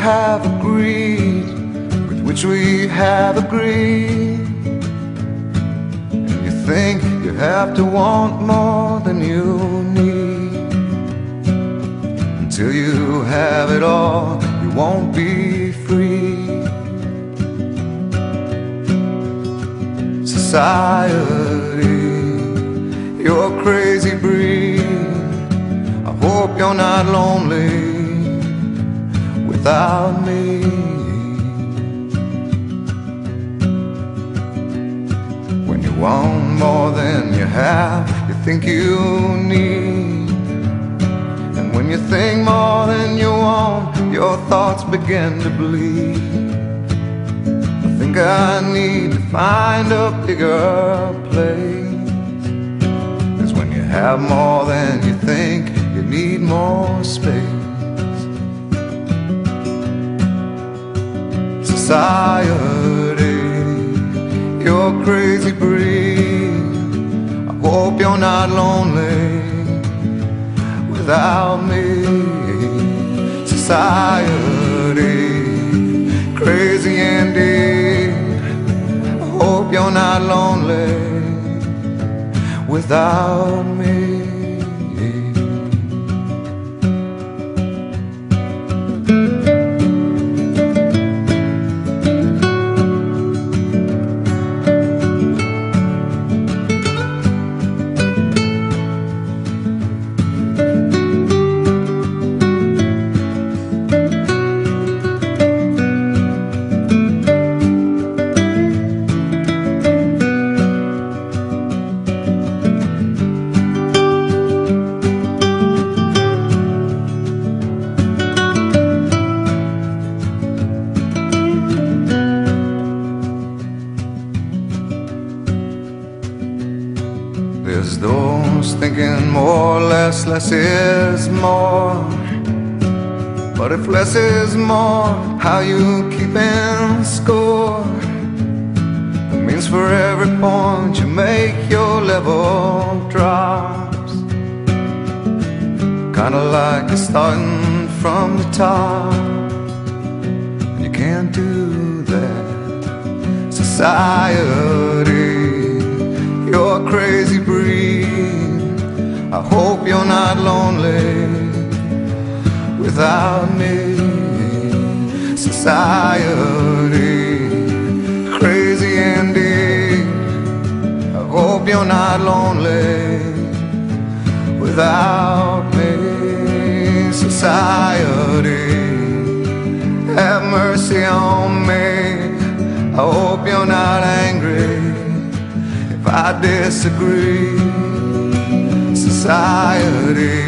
have agreed, with which we have agreed. And you think you have to want more than you need. Until you have it all, you won't be free. Society, you're a crazy breed. I hope you're not lonely without me. When you want more than you have, you think you need. And when you think more than you want, your thoughts begin to bleed. I think I need to find a bigger place. 'Cause when you have more than you think, you need more space. Society, you're a crazy breed. I hope you're not lonely without me. Society, crazy indeed. I hope you're not lonely without me. There's those thinking more or less is more. But if less is more, how you keeping score? It means for every point you make, your level drops. Kinda like you're starting from the top, and you can't do that. Society, you're a crazy breed. I hope you're not lonely without me. Society, crazy indeed. I hope you're not lonely without me. Society, have mercy on me. I hope you're not angry if I disagree. Society,